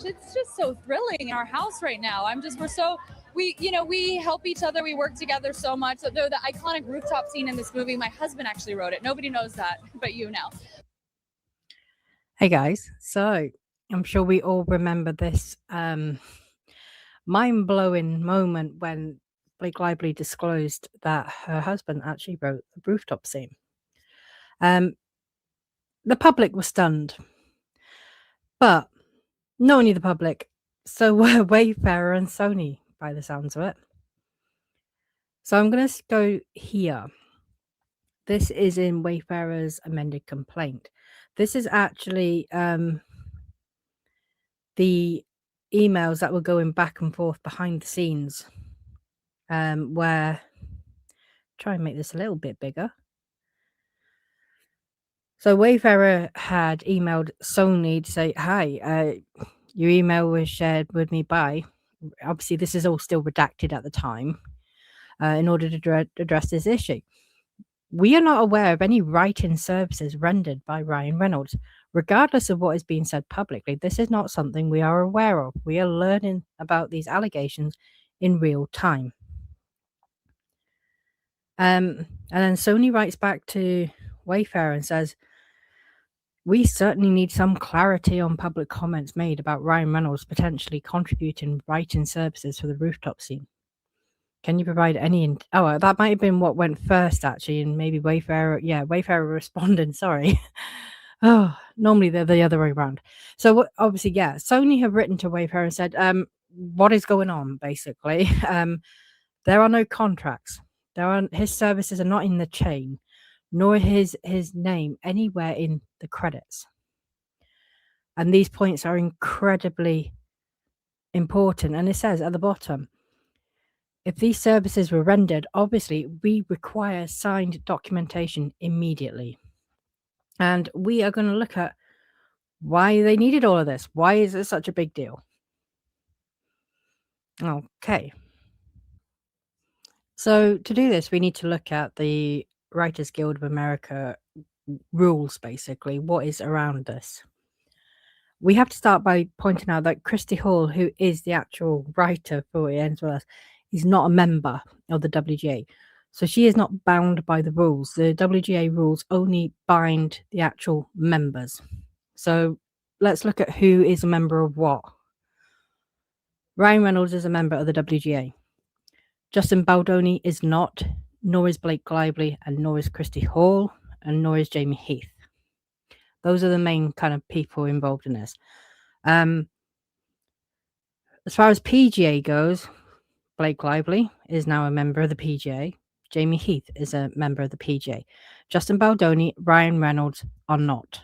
It's just so thrilling in our house right now. We help each other. We work together so much. So the iconic rooftop scene in this movie, my husband actually wrote it. Nobody knows that, but you know. Hey guys, so I'm sure we all remember this mind-blowing moment when Blake Lively disclosed that her husband actually wrote the rooftop scene. The public was stunned, but not only the public, so were Wayfarer and Sony, by the sounds of it. So I'm going to go here. This is in Wayfarer's amended complaint. This is actually the emails that were going back and forth behind the scenes, where try and make this a little bit bigger. So Wayfarer had emailed Sony to say, hi, your email was shared with me by, obviously this is all still redacted at the time, in order to address this issue. We are not aware of any write-in services rendered by Ryan Reynolds. Regardless of what is being said publicly, this is not something we are aware of. We are learning about these allegations in real time. And then Sony writes back to Wayfarer and says, we certainly need some clarity on public comments made about Ryan Reynolds potentially contributing write-in services for the rooftop scene. Can you provide any... Oh, that might have been what went first, actually, and maybe Wayfarer... Yeah, Wayfarer responding, sorry. Oh, normally they're the other way around. So, obviously, yeah, Sony have written to Wayfarer and said, what is going on, basically? There are no contracts. His services are not in the chain, nor his name anywhere in the credits. And these points are incredibly important. And it says at the bottom, if these services were rendered, obviously we require signed documentation immediately. And we are going to look at why they needed all of this. Why is it such a big deal? Okay. So to do this, we need to look at the Writers Guild of America rules, basically. What is around this? We have to start by pointing out that Christy Hall, who is the actual writer for It Ends With Us, is not a member of the WGA. So she is not bound by the rules. The WGA rules only bind the actual members. So let's look at who is a member of what. Ryan Reynolds is a member of the WGA. Justin Baldoni is not, nor is Blake Lively, and nor is Christy Hall, and nor is Jamie Heath. Those are the main kind of people involved in this. As far as PGA goes, Blake Lively is now a member of the PGA. Jamie Heath is a member of the PGA. Justin Baldoni, Ryan Reynolds are not.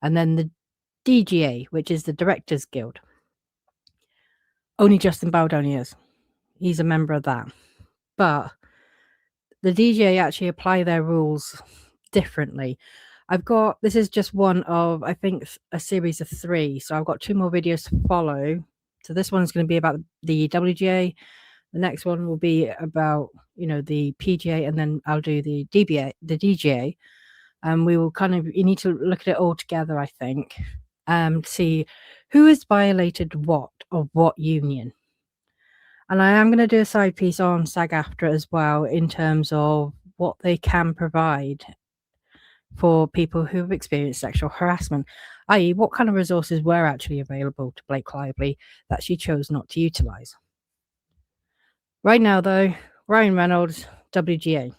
And then the DGA, which is the Directors Guild. Only Justin Baldoni is. He's a member of that. But the DGA actually apply their rules differently. This is just one of, I think, a series of 3. So I've got 2 more videos to follow. So this one's going to be about the WGA. The next one will be about, the PGA, and then I'll do the DGA. And we will you need to look at it all together, I think, see who has violated what of what union. And I am going to do a side piece on SAG-AFTRA as well, in terms of what they can provide for people who have experienced sexual harassment, i.e. what kind of resources were actually available to Blake Lively that she chose not to utilise. Right now, though, Ryan Reynolds, WGA.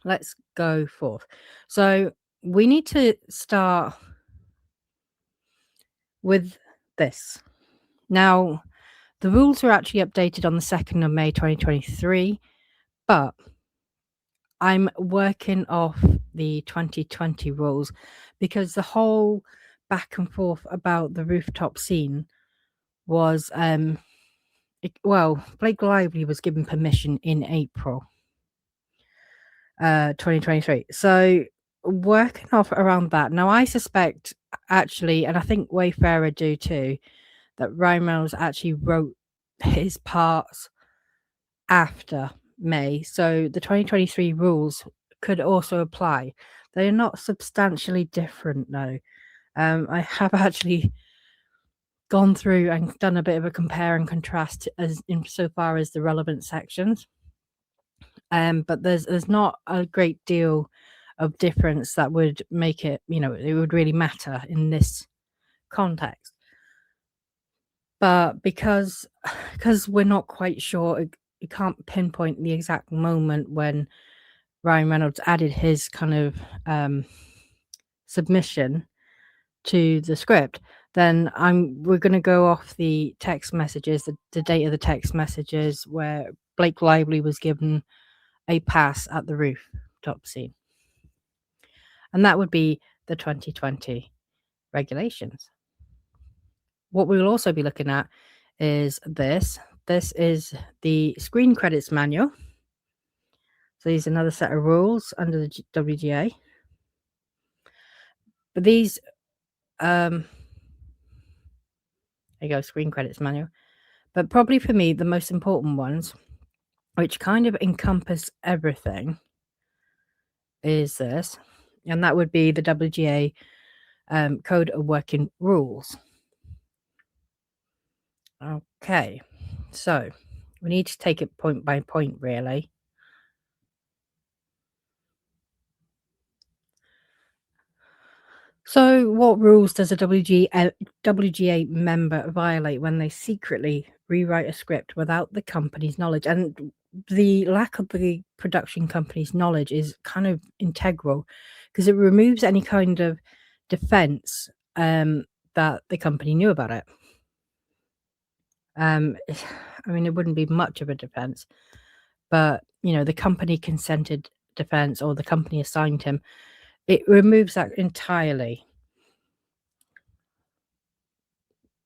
Let's go forth. So we need to start with this. Now, the rules were actually updated on the 2nd of May 2023, but I'm working off the 2020 rules because the whole back and forth about the rooftop scene was, Blake Lively was given permission in April 2023. So working off around that. Now, I suspect, actually, and I think Wayfarer do too, that Ryan Reynolds actually wrote his parts after May. So the 2023 rules could also apply. They are not substantially different, though. I have actually gone through and done a bit of a compare and contrast as insofar as the relevant sections. But there's not a great deal of difference that would make it, it would really matter in this context. But because we're not quite sure, you can't pinpoint the exact moment when Ryan Reynolds added his kind of submission to the script, then we're going to go off the text messages, the date of the text messages where Blake Lively was given a pass at the rooftop scene. And that would be the 2020 regulations. What we'll also be looking at is this. This is the screen credits manual. So these are another set of rules under the WGA. But these, there you go, screen credits manual. But probably for me, the most important ones, which kind of encompass everything, is this. And that would be the WGA Code of Working Rules. Okay, so we need to take it point by point, really. So what rules does a WGA member violate when they secretly rewrite a script without the company's knowledge? And the lack of the production company's knowledge is kind of integral because it removes any kind of defense that the company knew about it. I mean, it wouldn't be much of a defense, but the company consented defense or the company assigned him. It removes that entirely.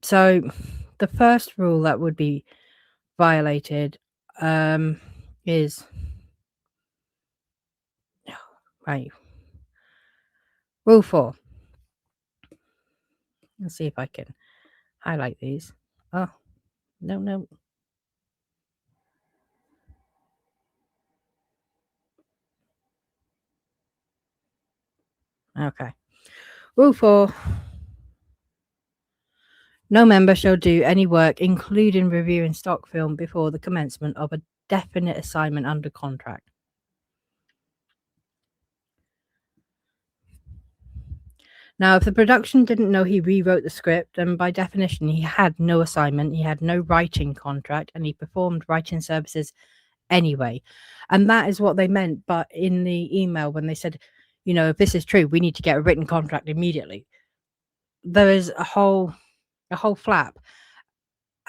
So the first rule that would be violated is right. Rule 4. Let's see if I can highlight these. Oh, no. Okay. Rule 4. No member shall do any work, including reviewing stock film, before the commencement of a definite assignment under contract. Now, if the production didn't know he rewrote the script, then by definition, he had no assignment, he had no writing contract, and he performed writing services anyway. And that is what they meant. But in the email, when they said, if this is true, we need to get a written contract immediately, there is a whole flap.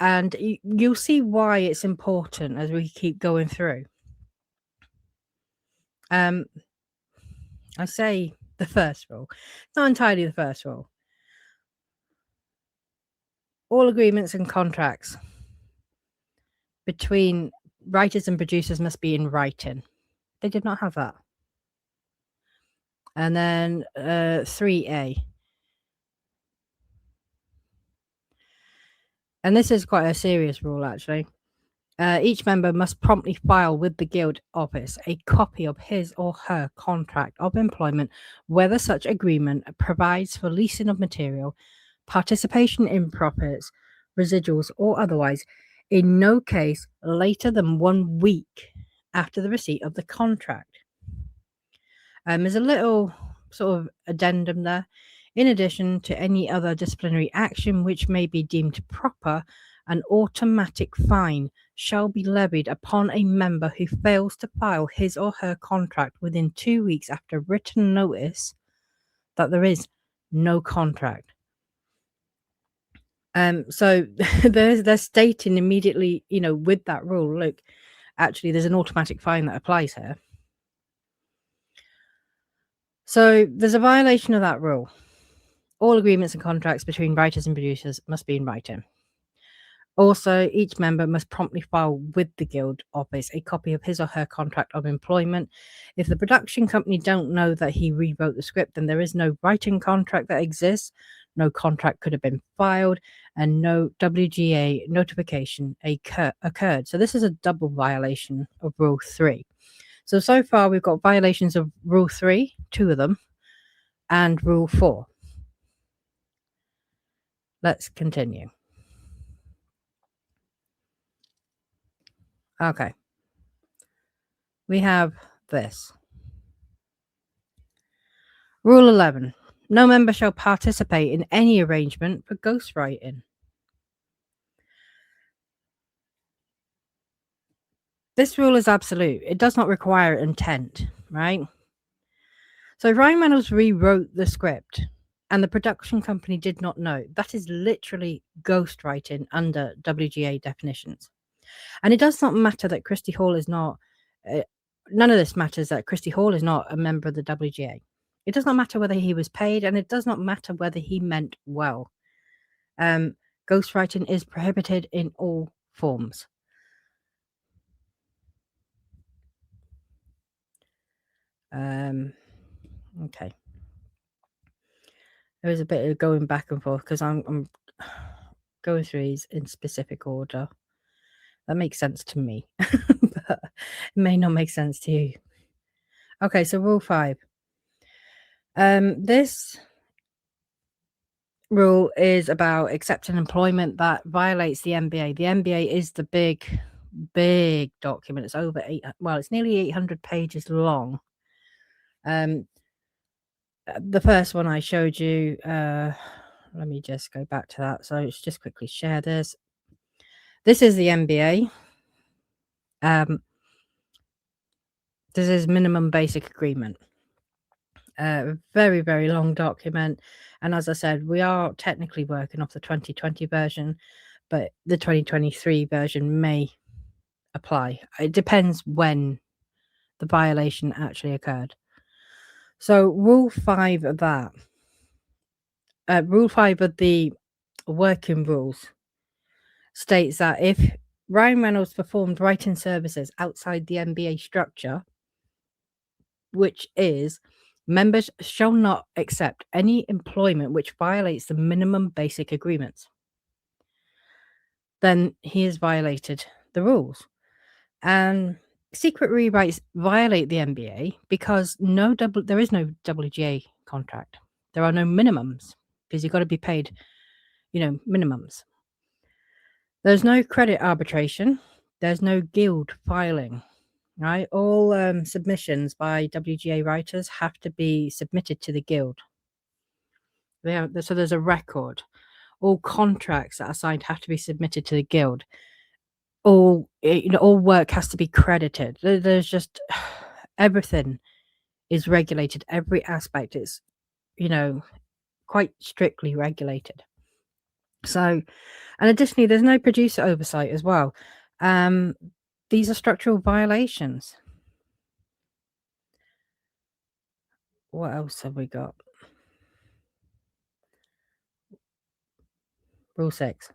And you'll see why it's important as we keep going through. I say the first rule, not entirely the first rule. All agreements and contracts between writers and producers must be in writing. They did not have that. And then 3A. And this is quite a serious rule, actually. Each member must promptly file with the Guild office a copy of his or her contract of employment, whether such agreement provides for leasing of material, participation in profits, residuals, or otherwise, in no case later than 1 week after the receipt of the contract. There's a little sort of addendum there. In addition to any other disciplinary action which may be deemed proper, an automatic fine shall be levied upon a member who fails to file his or her contract within 2 weeks after written notice that there is no contract. So they're stating immediately, with that rule, look, actually there's an automatic fine that applies here. So there's a violation of that rule. All agreements and contracts between writers and producers must be in writing. Also, each member must promptly file with the Guild office a copy of his or her contract of employment. If the production company don't know that he rewrote the script, then there is no writing contract that exists, no contract could have been filed, and no WGA notification occurred. So this is a double violation of Rule 3. So far we've got violations of Rule 3, 2 of them, and Rule 4. Let's continue. Okay. We have this. Rule 11. No member shall participate in any arrangement for ghostwriting. This rule is absolute. It does not require intent, right? So Ryan Reynolds rewrote the script and the production company did not know. That is literally ghostwriting under WGA definitions. And it does not matter that Christy Hall is not, none of this matters that Christy Hall is not a member of the WGA. It does not matter whether he was paid, and it does not matter whether he meant well. Ghostwriting is prohibited in all forms. Okay. There is a bit of going back and forth because I'm going through these in specific order. That makes sense to me, but it may not make sense to you. Okay, so rule 5. This rule is about accepting employment that violates the MBA. The MBA is the big document. It's over it's nearly 800 pages long. The first one I showed you, let me just go back to that. So let's just quickly share this. This is the MBA. This is minimum basic agreement. Very, very long document. And as I said, we are technically working off the 2020 version, but the 2023 version may apply. It depends when the violation actually occurred. So rule 5 of that, rule 5 of the working rules states that if Ryan Reynolds performed writing services outside the MBA structure, which is members shall not accept any employment which violates the minimum basic agreements, then he has violated the rules. And secret rewrites violate the MBA because there is no WGA contract. There are no minimums because you've got to be paid, minimums. There's no credit arbitration. There's no guild filing, right? All submissions by WGA writers have to be submitted to the guild. So there's a record. All contracts that are signed have to be submitted to the guild. All work has to be credited. There's just everything is regulated. Every aspect is, quite strictly regulated. So, and additionally, there's no producer oversight as well. These are structural violations. What else have we got? Rule 6.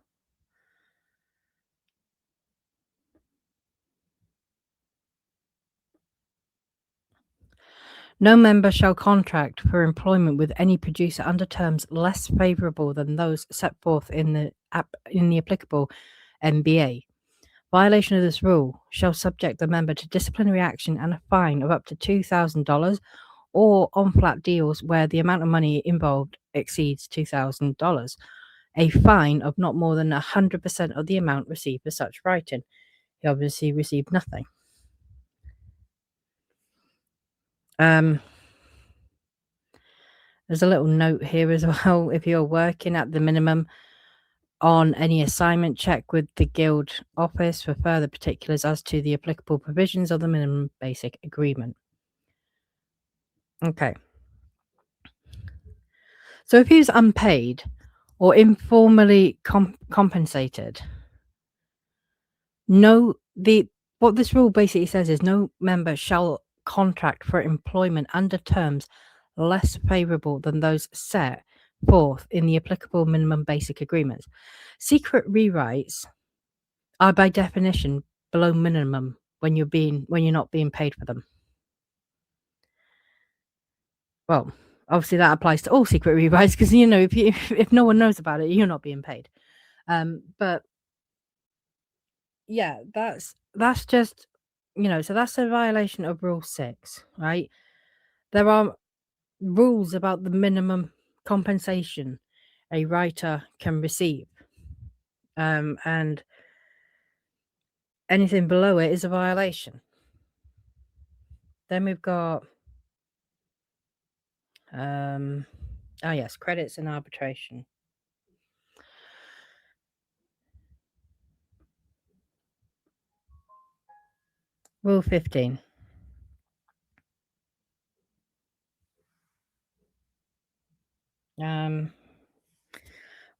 No member shall contract for employment with any producer under terms less favourable than those set forth in the applicable MBA. Violation of this rule shall subject the member to disciplinary action and a fine of up to $2,000 or on flat deals where the amount of money involved exceeds $2,000. A fine of not more than 100% of the amount received for such writing. He obviously received nothing. There's a little note here as well. If you're working at the minimum on any assignment, check with the guild office for further particulars as to the applicable provisions of the minimum basic agreement. Okay. So if he was unpaid or informally compensated, what this rule basically says is no member shall contract for employment under terms less favourable than those set forth in the applicable minimum basic agreements. Secret rewrites are by definition below minimum when you're not being paid for them. Well, obviously that applies to all secret rewrites because if no one knows about it, you're not being paid. But yeah, that's just so that's a violation of Rule 6, right? There are rules about the minimum compensation a writer can receive, and anything below it is a violation. Then we've got yes, credits and arbitration. Rule 15.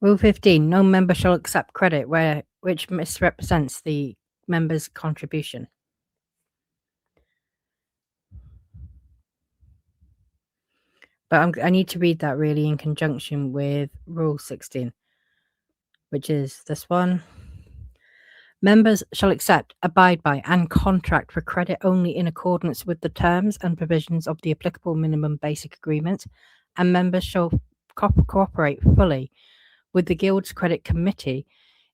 Rule 15. No member shall accept credit which misrepresents the member's contribution. But I need to read that really in conjunction with Rule 16, which is this one. Members shall accept, abide by, and contract for credit only in accordance with the terms and provisions of the applicable minimum basic agreement, and members shall cooperate fully with the Guild's credit committee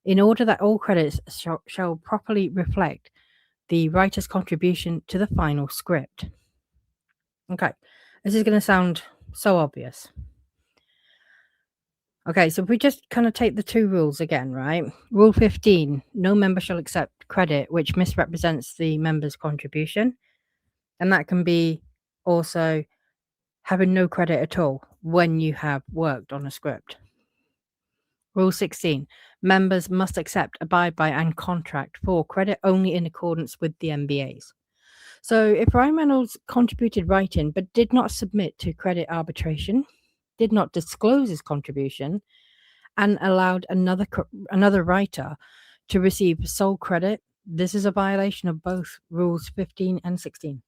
in order that all credits shall properly reflect the writer's contribution to the final script. Okay, this is going to sound so obvious. Okay, so if we just kind of take the two rules again, right? Rule 15, no member shall accept credit which misrepresents the member's contribution. And that can be also having no credit at all when you have worked on a script. Rule 16, members must accept, abide by, and contract for credit only in accordance with the MBAs. So if Ryan Reynolds contributed writing but did not submit to credit arbitration, did not disclose his contribution, and allowed another writer to receive sole credit, this is a violation of both Rules 15 and 16.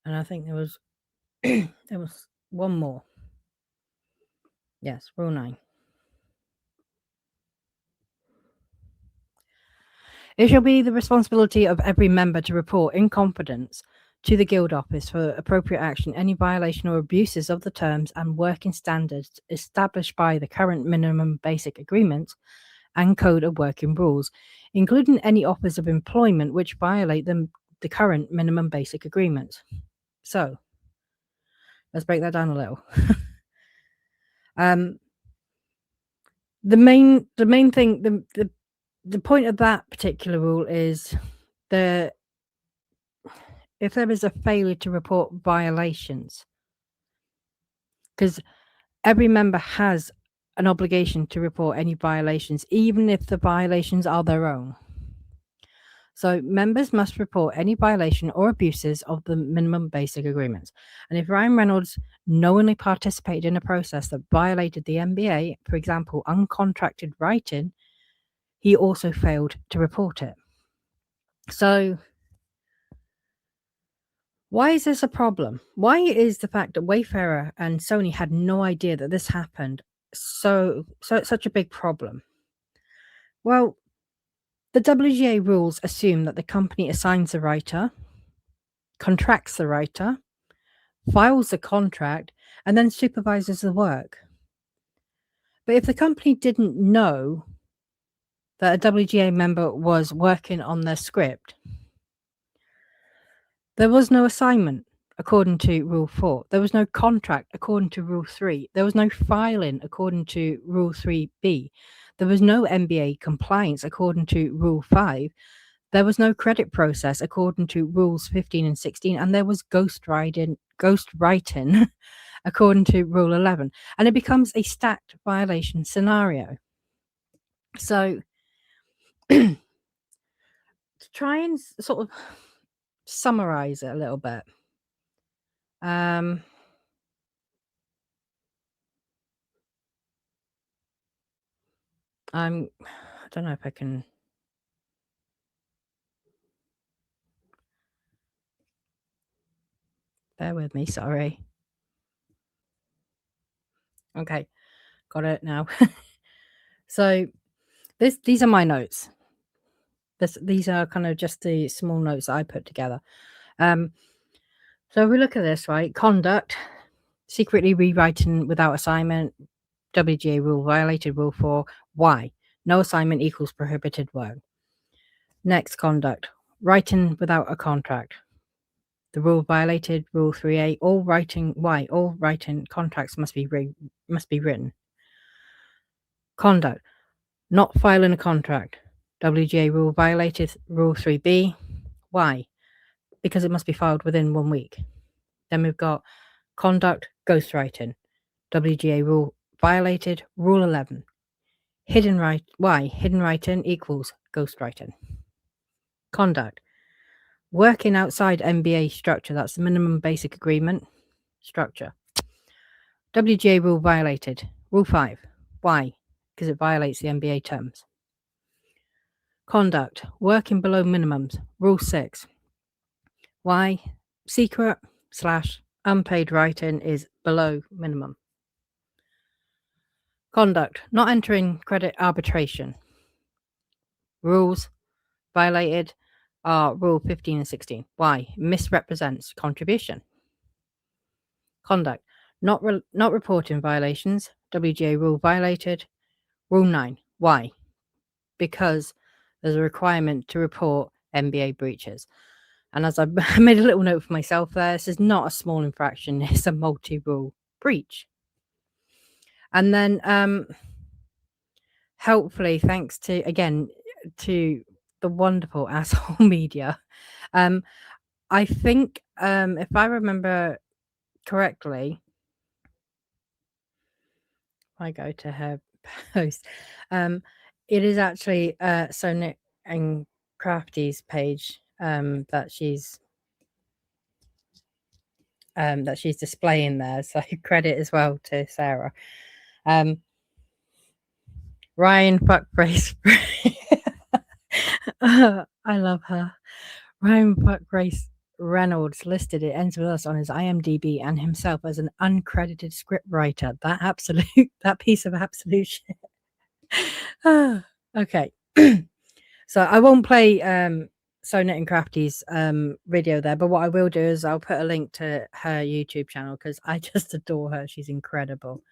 And I think there was there was one more. Yes, Rule 9. It shall be the responsibility of every member to report in confidence to the Guild office for appropriate action any violation or abuses of the terms and working standards established by the current minimum basic agreement and code of working rules, including any offers of employment which violate the current minimum basic agreement. So let's break that down a little. The main thing, the point of that particular rule is if there is a failure to report violations, because every member has an obligation to report any violations, even if the violations are their own. So members must report any violation or abuses of the minimum basic agreements. And if Ryan Reynolds knowingly participated in a process that violated the MBA, for example, uncontracted writing, he also failed to report it. So why is this a problem? Why is the fact that Wayfarer and Sony had no idea that this happened such a big problem? Well, the WGA rules assume that the company assigns the writer, contracts the writer, files the contract, and then supervises the work. But if the company didn't know that a WGA member was working on their script, there was no assignment according to Rule 4. There was no contract according to Rule 3. There was no filing according to Rule 3B. There was no MBA compliance according to Rule 5. There was no credit process according to Rules 15 and 16. And there was ghostwriting according to Rule 11. And it becomes a stacked violation scenario. So to try and sort of summarize it a little bit. I don't know if I can. Bear with me, sorry. Okay, got it now. So these are my notes. These are kind of just the small notes I put together. So if we look at this, right? Conduct, secretly rewriting without assignment, WGA rule violated Rule 4. Why? No assignment equals prohibited work. Next, conduct, writing without a contract. The rule violated Rule 3A. All writing contracts must be written. Conduct, Not filing a contract. WGA rule violated Rule 3B. Why? Because it must be filed within 1 week. Then we've got conduct, ghostwriting. WGA rule violated Rule 11. Why? Hidden writing equals ghostwriting. Conduct. Working outside MBA structure. That's the minimum basic agreement structure. WGA rule violated. Rule 5. Why? Because it violates the MBA terms. Conduct. Working below minimums. Rule 6. Why? Secret/unpaid writing is below minimum. Conduct. Not entering credit arbitration. Rules violated are Rule 15 and 16. Why? Misrepresents contribution. Conduct. Not reporting violations. WGA rule violated. Rule 9. Why? Because there's a requirement to report MBA breaches. And as I made a little note for myself there, this is not a small infraction. It's a multi-rule breach. And then helpfully, thanks to, again, to the wonderful asshole media, I think if I remember correctly, I go to her post, it is actually Sonia and Crafty's page that she's displaying there, so credit as well to Sarah. Ryan Fuckbrace. I love her. Ryan Fuckbrace Reynolds listed it ends with us on his IMDb and himself as an uncredited scriptwriter. That piece of absolute shit. Okay. So I won't play Sonet and Crafty's video there, but what I will do is I'll put a link to her YouTube channel because I just adore her. She's incredible.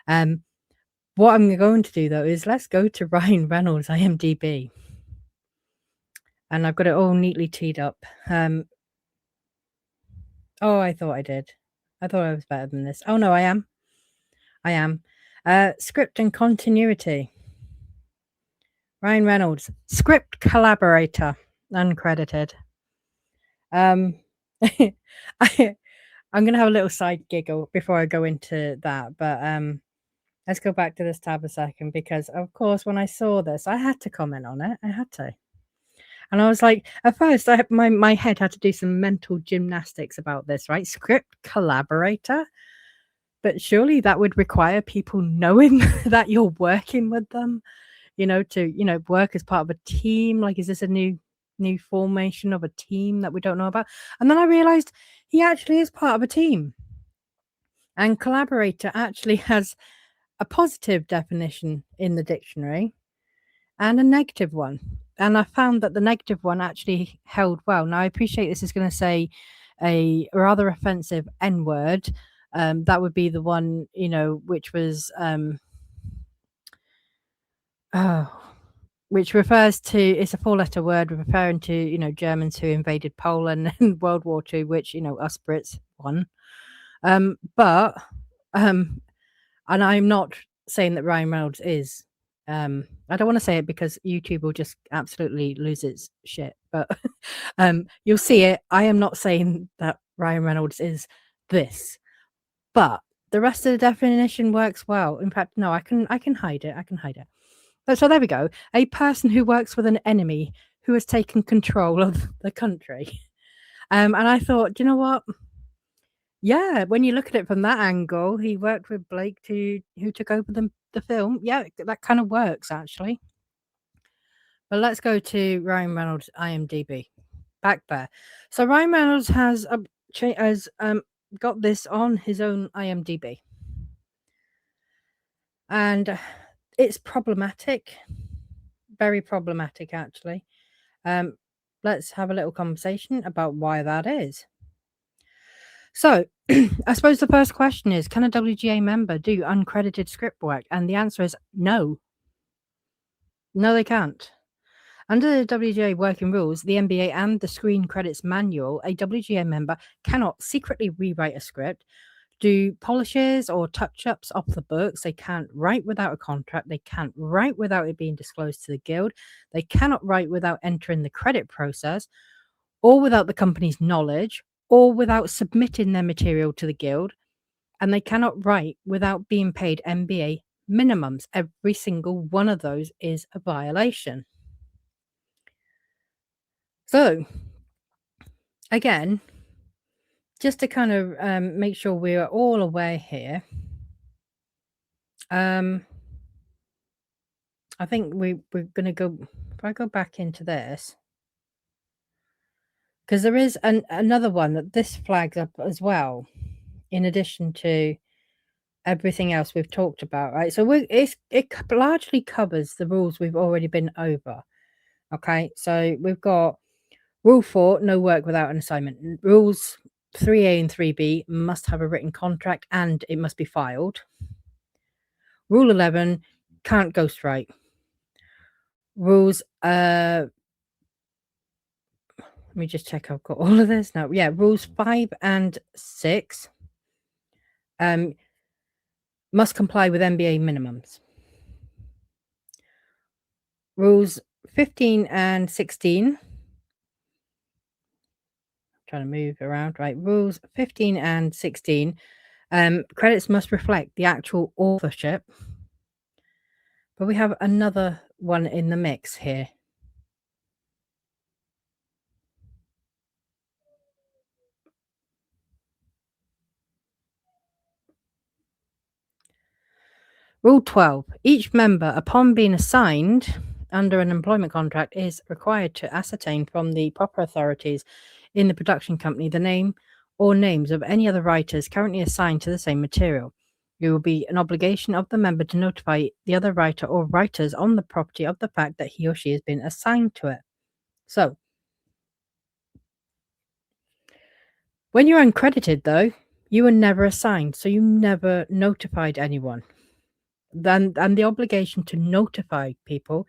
What I'm going to do though is let's go to Ryan Reynolds IMDb. And I've got it all neatly teed up. Oh, I thought I did. I thought I was better than this. Oh no, I am. Script and continuity. Ryan Reynolds, script collaborator, uncredited. I'm gonna have a little side giggle before I go into that, but let's go back to this tab a second because, of course, when I saw this, I had to comment on it. I had to. And I was like, at first, my head had to do some mental gymnastics about this, right? Script collaborator. But surely that would require people knowing that you're working with them, to, work as part of a team. Like, is this a new formation of a team that we don't know about? And then I realized he actually is part of a team. And collaborator actually has a positive definition in the dictionary and a negative one. And I found that the negative one actually held well. Now, I appreciate this is going to say a rather offensive N-word. That would be the one, which was, which refers to, it's a 4-letter word referring to, Germans who invaded Poland in World War II, which, us Brits won. And I'm not saying that Ryan Reynolds is. I don't want to say it because YouTube will just absolutely lose its shit. But you'll see it. I am not saying that Ryan Reynolds is this, but the rest of the definition works well. In fact, no, I can hide it. I can hide it. So there we go. A person who works with an enemy who has taken control of the country. And I thought, you know what? Yeah, when you look at it from that angle, he worked with Blake who took over the film. Yeah, that kind of works actually. But let's go to Ryan Reynolds IMDb. Back there. So Ryan Reynolds has got this on his own IMDb. And it's problematic. Very problematic actually. Let's have a little conversation about why that is. So, I suppose the first question is, can a WGA member do uncredited script work? And the answer is no. No, they can't. Under the WGA working rules, the MBA and the Screen Credits Manual, a WGA member cannot secretly rewrite a script, do polishes or touch-ups off the books. They can't write without a contract. They can't write without it being disclosed to the guild. They cannot write without entering the credit process, or without the company's knowledge, or without submitting their material to the guild. And they cannot write without being paid MBA minimums. Every single one of those is a violation. So, again, just to kind of make sure we are all aware here, I think we're going to go, if I go back into this, because there is another one that this flags up as well, in addition to everything else we've talked about, right? So it largely covers the rules we've already been over. Okay, so we've got Rule 4, no work without an assignment. Rules 3A and 3B must have a written contract and it must be filed. Rule 11, can't ghostwrite. Rules, let me just check I've got all of this now. Yeah, rules 5 and 6 must comply with MBA minimums. Rules 15 and 16, trying to move around, right? Rules 15 and 16, credits must reflect the actual authorship. But we have another one in the mix here. Rule 12. Each member, upon being assigned under an employment contract, is required to ascertain from the proper authorities in the production company the name or names of any other writers currently assigned to the same material. It will be an obligation of the member to notify the other writer or writers on the property of the fact that he or she has been assigned to it. So, when you're uncredited, though, you were never assigned, so you never notified anyone. Then, and the obligation to notify people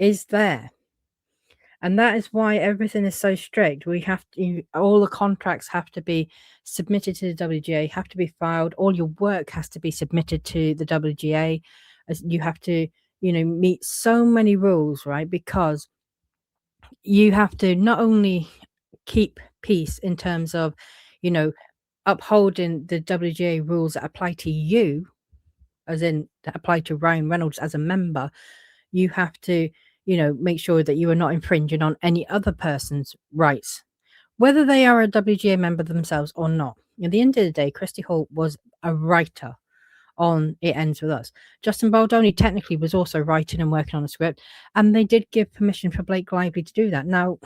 is there. And that is why everything is so strict. We have to, all the contracts have to be submitted to the WGA, have to be filed. All your work has to be submitted to the WGA. As you have to, meet so many rules, right? Because you have to not only keep peace in terms of, upholding the WGA rules that apply to you, as in that apply to Ryan Reynolds as a member, you have to, make sure that you are not infringing on any other person's rights, whether they are a WGA member themselves or not. At the end of the day, Christy Hall was a writer on It Ends With Us. Justin Baldoni technically was also writing and working on the script, and they did give permission for Blake Lively to do that. Now,